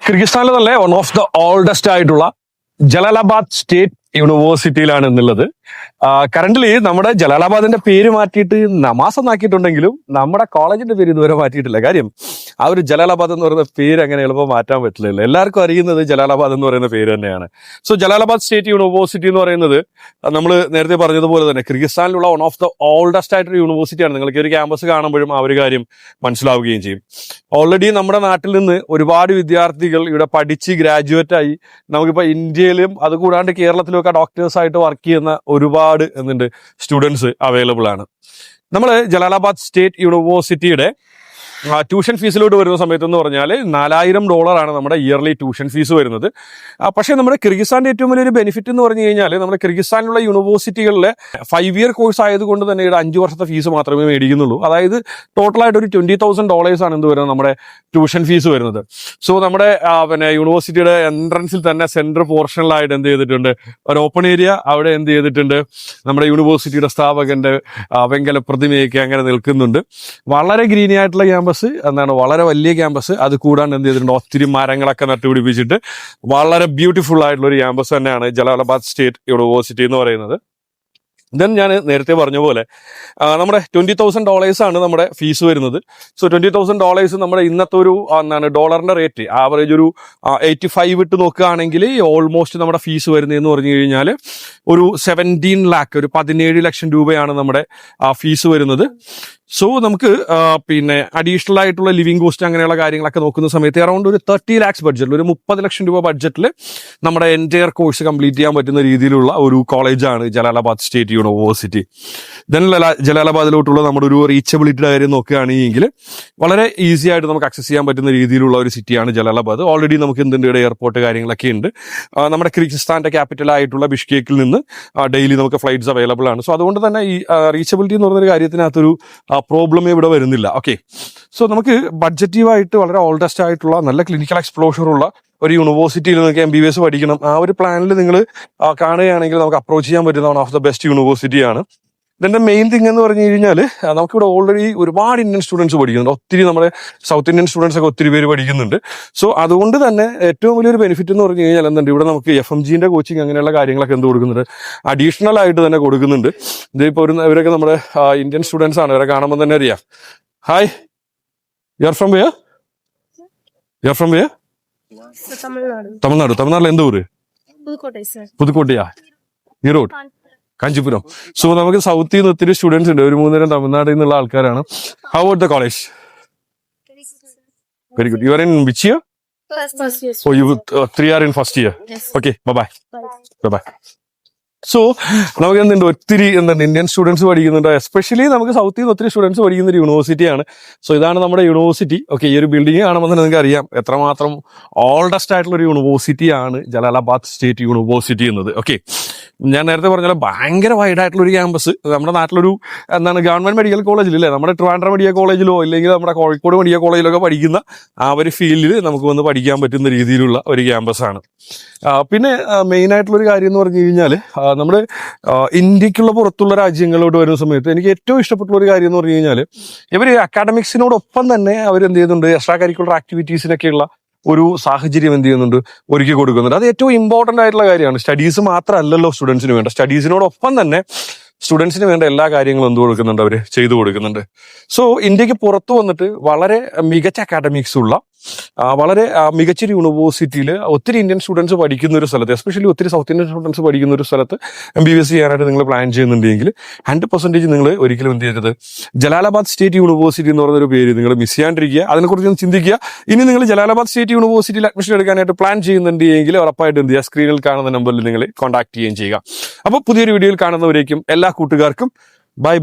കിർഗിസ്ഥാനിലെ തന്നെ one of the oldest ആയിട്ടുള്ള Jalalabad state യൂണിവേഴ്സിറ്റിയിലാണ് എന്നുള്ളത്. കറന്റ്ലി നമ്മുടെ ജലാലാബാദിന്റെ പേര് മാറ്റിയിട്ട് നമാസ് എന്നാക്കിയിട്ടുണ്ടെങ്കിലും നമ്മുടെ കോളേജിന്റെ പേര് ഇതുവരെ മാറ്റിയിട്ടില്ല. കാര്യം ആ ഒരു ജലാലാബാദ് എന്ന് പറയുന്ന പേര് അങ്ങനെ എളുപ്പം മാറ്റാൻ പറ്റില്ലല്ലോ. എല്ലാവർക്കും അറിയുന്നത് ജലാലാബാദ് എന്ന് പറയുന്ന പേര് തന്നെയാണ്. സോ ജലാലാബാദ് സ്റ്റേറ്റ് യൂണിവേഴ്സിറ്റി എന്ന് പറയുന്നത് നമ്മൾ നേരത്തെ പറഞ്ഞതുപോലെ തന്നെ കിർഗിസ്ഥാനിലുള്ള വൺ ഓഫ് ദ ഓൾഡസ്റ്റ് ആയിട്ടൊരു യൂണിവേഴ്സിറ്റിയാണ്. നിങ്ങൾക്ക് ഒരു ക്യാമ്പസ് കാണുമ്പോഴും ആ ഒരു കാര്യം മനസ്സിലാവുകയും ചെയ്യും. ഓൾറെഡി നമ്മുടെ നാട്ടിൽ നിന്ന് ഒരുപാട് വിദ്യാർത്ഥികൾ ഇവിടെ പഠിച്ച് ഗ്രാജുവേറ്റ് ആയി നമുക്കിപ്പോൾ ഇന്ത്യയിലും അതുകൂടാണ്ട് കേരളത്തിലും ഒക്കെ ഡോക്ടേഴ്സ് ആയിട്ട് വർക്ക് ചെയ്യുന്ന ഒരുപാട് സ്റ്റുഡൻസ് അവൈലബിൾ ആണ്. നമ്മൾ ജലാലാബാദ് സ്റ്റേറ്റ് യൂണിവേഴ്സിറ്റിയുടെ ട്യൂഷൻ ഫീസിലോട്ട് വരുന്ന സമയത്ത് എന്ന് പറഞ്ഞാൽ $4000 നമ്മുടെ ഇയർലി ട്യൂഷൻ ഫീസ് വരുന്നത്. പക്ഷേ നമ്മുടെ കിർഗിസ്ഥാന്റെ ഏറ്റവും വലിയൊരു ബെനിഫിറ്റ് എന്ന് പറഞ്ഞു കഴിഞ്ഞാൽ നമ്മുടെ കിർഗിസ്ഥാനിലുള്ള യൂണിവേഴ്സിറ്റികളിലെ 5 ഇയർ കോഴ്സ് ആയതുകൊണ്ട് തന്നെ ഇവിടെ 5 വർഷത്തെ ഫീസ് മാത്രമേ മേടിക്കുന്നുള്ളൂ. അതായത് ടോട്ടലായിട്ട് ഒരു $20,000 ആണ് എന്ത് വരുന്നത് നമ്മുടെ ട്യൂഷൻ ഫീസ് വരുന്നത്. സോ നമ്മുടെ യൂണിവേഴ്സിറ്റിയുടെ എൻട്രൻസിൽ തന്നെ സെൻട്രൽ പോർഷനിലായിട്ട് എന്ത് ചെയ്തിട്ടുണ്ട്, ഒരു ഓപ്പൺ ഏരിയ അവിടെ എന്ത് ചെയ്തിട്ടുണ്ട്, നമ്മുടെ യൂണിവേഴ്സിറ്റിയുടെ സ്ഥാപകന്റെ വെങ്കല പ്രതിമയൊക്കെ അങ്ങനെ നിൽക്കുന്നുണ്ട്. വളരെ ഗ്രീനി ആയിട്ടുള്ള വളരെ വലിയ ക്യാമ്പസ്. അത് കൂടാണ്ട് എന്ത് ചെയ്തിട്ടുണ്ട്, ഒത്തിരി മരങ്ങളൊക്കെ നട്ടുപിടിപ്പിച്ചിട്ട് വളരെ ബ്യൂട്ടിഫുൾ ആയിട്ടുള്ള ഒരു ക്യാമ്പസ് തന്നെയാണ് ജലാലാബാദ് സ്റ്റേറ്റ് യൂണിവേഴ്സിറ്റി എന്ന് പറയുന്നത്. ദെൻ ഞാൻ നേരത്തെ പറഞ്ഞ പോലെ നമ്മുടെ $20,000 ആണ് നമ്മുടെ ഫീസ് വരുന്നത്. സോ $20,000 നമ്മുടെ ഇന്നത്തെ ഒരു ഡോളറിന്റെ റേറ്റ് ആവറേജ് ഒരു 85 ഇട്ട് നോക്കുകയാണെങ്കിൽ ഓൾമോസ്റ്റ് നമ്മുടെ ഫീസ് വരുന്നതെന്ന് പറഞ്ഞു കഴിഞ്ഞാൽ ഒരു 17 lakh, ഒരു 17 ലക്ഷം രൂപയാണ് നമ്മുടെ ഫീസ് വരുന്നത്. സോ നമുക്ക് അഡീഷണൽ ആയിട്ടുള്ള ലിവിംഗ് കോസ്റ്റ് അങ്ങനെയുള്ള കാര്യങ്ങളൊക്കെ നോക്കുന്ന സമയത്ത് അറൗണ്ട് ഒരു 30 lakhs ബഡ്ജറ്റിൽ, ഒരു 30 ലക്ഷം രൂപ ബഡ്ജറ്റിൽ നമ്മുടെ എൻറ്റയർ കോഴ്സ് കംപ്ലീറ്റ് ചെയ്യാൻ പറ്റുന്ന രീതിയിലുള്ള ഒരു കോളേജാണ് ജലാലാബാദ് സ്റ്റേറ്റ് യൂണിവേഴ്സിറ്റി. ദെൻ ജലാലാബാദിലോട്ടുള്ള നമ്മുടെ ഒരു റീച്ചബിലിറ്റിയുടെ കാര്യം നോക്കുകയാണെങ്കിൽ വളരെ ഈസി ആയിട്ട് നമുക്ക് അക്സസ് ചെയ്യാൻ പറ്റുന്ന രീതിയിലുള്ള ഒരു സിറ്റിയാണ് ജലാലാബാദ്. ഓൾറെഡി നമുക്ക് എന്തിൻ്റെ എയർപോർട്ട് കാര്യങ്ങളൊക്കെ ഉണ്ട്. നമ്മുടെ കിർഗിസ്ഥാന്റെ ക്യാപിറ്റൽ ആയിട്ടുള്ള ബിഷ്കേക്കിൽ നിന്ന് ഡെയിലി നമുക്ക് ഫ്ലൈറ്റ്സ് അവൈലബിൾ ആണ്. സോ അതുകൊണ്ട് തന്നെ ഈ റീച്ചബിലിറ്റി എന്ന് പറയുന്ന കാര്യത്തിനകത്തൊരു പ്രോബ്ലമേ ഇവിടെ വരുന്നില്ല. ഓക്കെ, സോ നമുക്ക് ബഡ്ജറ്റീവായിട്ട് വളരെ ഓൾഡസ്റ്റ് ആയിട്ടുള്ള നല്ല ക്ലിനിക്കൽ എക്സ്പ്ലോഷർ ഉള്ള ഒരു യൂണിവേഴ്സിറ്റിയിൽ നിങ്ങൾക്ക് MBBS പഠിക്കണം, ആ ഒരു പ്ലാനിൽ നിങ്ങൾ കാണുകയാണെങ്കിൽ നമുക്ക് അപ്രോച്ച് ചെയ്യാൻ പറ്റുന്ന വൺ ഓഫ് ദ ബെസ്റ്റ് യൂണിവേഴ്സിറ്റിയാണ്. ഇതിന്റെ മെയിൻ തിങ് എന്ന് പറഞ്ഞു കഴിഞ്ഞാൽ നമുക്കിവിടെ ഓൾറെഡി ഒരുപാട് ഇന്ത്യൻ സ്റ്റുഡൻസ് പഠിക്കുന്നുണ്ട്. ഒത്തിരി നമ്മുടെ സൗത്ത് ഇന്ത്യൻ സ്റ്റുഡൻസ് ഒക്കെ ഒത്തിരി പേര് പഠിക്കുന്നുണ്ട്. സോ അതുകൊണ്ട് തന്നെ ഏറ്റവും വലിയൊരു ബെനിഫിറ്റ് എന്ന് പറഞ്ഞു കഴിഞ്ഞാൽ എന്തുണ്ട്, ഇവിടെ നമുക്ക് FMGന്റെ കോച്ചിങ് അങ്ങനെയുള്ള കാര്യങ്ങളൊക്കെ എന്ത് കൊടുക്കുന്നുണ്ട്, അഡീഷണൽ ആയിട്ട് തന്നെ കൊടുക്കുന്നുണ്ട്. ഇതിപ്പോൾ ഇവരൊക്കെ നമ്മുടെ ഇന്ത്യൻ സ്റ്റുഡൻസ് ആണ്. ഇവരെ കാണുമ്പോൾ തന്നെ അറിയാം. Hi, you are from where? You are from where? Tamil Nadu. എന്ത് ഊര്? പുതുക്കോട്ടയാ? ഈറോഡ്, കാഞ്ചീപുരം. സോ നമുക്ക് സൗത്തിൽ നിന്ന് ഒത്തിരി സ്റ്റുഡൻസ് ഉണ്ട്. ഒരു 3 തമിഴ്നാട്ടിൽ നിന്നുള്ള ആൾക്കാരാണ്. How about the college? Very good. You are in which year? First year. Oh, you 3 are in first year. Yes. Okay, bye. So നമുക്ക് എന്തുണ്ട്, ഒത്തിരി ഇന്ത്യൻ സ്റ്റുഡൻസ് പഠിക്കുന്നുണ്ട്. എസ്പെഷ്യലി നമുക്ക് സൗത്തിൽ നിന്ന് ഒത്തിരി സ്റ്റുഡൻസ് പഠിക്കുന്ന ഒരു യൂണിവേഴ്സിറ്റിയാണ്. സോ ഇതാണ് നമ്മുടെ യൂണിവേഴ്സിറ്റി. ഓക്കെ, ഈ ഒരു ബിൽഡിംഗ് കാണുമ്പോൾ തന്നെ നിങ്ങൾക്ക് അറിയാം എത്രമാത്രം ഓൾഡസ്റ്റ് ആയിട്ടുള്ള ഒരു യൂണിവേഴ്സിറ്റിയാണ് ജലാലാബാദ് സ്റ്റേറ്റ് യൂണിവേഴ്സിറ്റി എന്നത്. ഓക്കെ, ഞാൻ നേരത്തെ പറഞ്ഞ ഭയങ്കര വൈഡ് ആയിട്ടുള്ള ഒരു ക്യാമ്പസ്. നമ്മുടെ നാട്ടിലൊരു ഗവൺമെന്റ് മെഡിക്കൽ കോളേജിൽ അല്ലേ, നമ്മുടെ ട്രിവാൻഡ്രം മെഡിക്കൽ കോളേജിലോ ഇല്ലെങ്കിൽ നമ്മുടെ കോഴിക്കോട് മെഡിക്കൽ കോളേജിലോ ഒക്കെ പഠിക്കുന്ന ആ ഒരു ഫീൽഡിൽ നമുക്ക് വന്ന് പഠിക്കാൻ പറ്റുന്ന രീതിയിലുള്ള ഒരു ക്യാമ്പസാണ്. പിന്നെ മെയിൻ ആയിട്ടുള്ളൊരു കാര്യം എന്ന് പറഞ്ഞു കഴിഞ്ഞാൽ നമ്മുടെ ഇന്ത്യക്കുള്ള പുറത്തുള്ള രാജ്യങ്ങളിലോട്ട് വരുന്ന സമയത്ത് എനിക്ക് ഏറ്റവും ഇഷ്ടപ്പെട്ടുള്ള ഒരു കാര്യം എന്ന് പറഞ്ഞു കഴിഞ്ഞാൽ ഇവർ അക്കാഡമിക്സിനോടൊപ്പം തന്നെ അവർ എന്ത് ചെയ്യുന്നുണ്ട്, എക്സ്ട്രാ കരിക്കുലർ ആക്ടിവിറ്റീസിനൊക്കെയുള്ള ഒരു സാഹചര്യം എന്ത് ചെയ്യുന്നുണ്ട്, ഒരുക്കി കൊടുക്കുന്നുണ്ട്. അത് ഏറ്റവും ഇമ്പോർട്ടന്റ് ആയിട്ടുള്ള കാര്യമാണ്. സ്റ്റഡീസ് മാത്രമല്ലല്ലോ സ്റ്റുഡൻസിന് വേണ്ട, സ്റ്റഡീസിനോടൊപ്പം തന്നെ സ്റ്റുഡൻസിന് വേണ്ട എല്ലാ കാര്യങ്ങളും എന്ത് കൊടുക്കുന്നുണ്ട്, അവർ ചെയ്തു കൊടുക്കുന്നുണ്ട്. സോ ഇന്ത്യക്ക് പുറത്തു വന്നിട്ട് വളരെ മികച്ച അക്കാഡമിക്സ് ഉള്ള വളരെ മികച്ചൊരു യൂണിവേഴ്സിറ്റിയിൽ ഒത്തിരി ഇന്ത്യൻ സ്റ്റുഡൻസ് പഠിക്കുന്ന ഒരു സ്ഥലത്ത്, എസ്പെഷ്യലി ഒത്തിരി സൗത്ത് ഇന്ത്യൻ സ്റ്റുഡൻസ് പഠിക്കുന്ന ഒരു സ്ഥലത്ത് MBBS ചെയ്യാനായിട്ട് നിങ്ങൾ പ്ലാൻ ചെയ്യുന്നുണ്ടെങ്കിൽ 100% നിങ്ങൾ ഒരിക്കലും എന്ത് ചെയ്യരുത്, ജലാലാബാദ് സ്റ്റേറ്റ് യൂണിവേഴ്സിറ്റി എന്ന് പറയുന്നൊരു പേര് നിങ്ങൾ മിസ് ചെയ്യാണ്ടിരിക്കുക. അതിനെക്കുറിച്ച് ഒന്ന് ചിന്തിക്കുക. ഇനി നിങ്ങൾ ജലാലാബാദ് സ്റ്റേറ്റ് യൂണിവേഴ്സിറ്റിയിൽ അഡ്മിഷൻ എടുക്കാനായിട്ട് പ്ലാൻ ചെയ്യുന്നുണ്ടെങ്കിൽ ഉറപ്പായിട്ട് എന്ത് ചെയ്യുക, സ്ക്രീനിൽ കാണുന്ന നമ്പറിൽ നിങ്ങൾ കോൺടാക്ട് ചെയ്യുകയും ചെയ്യുക. അപ്പോൾ പുതിയൊരു വീഡിയോയിൽ കാണുന്നവരേക്കും എല്ലാ കൂട്ടുകാർക്കും ബൈ.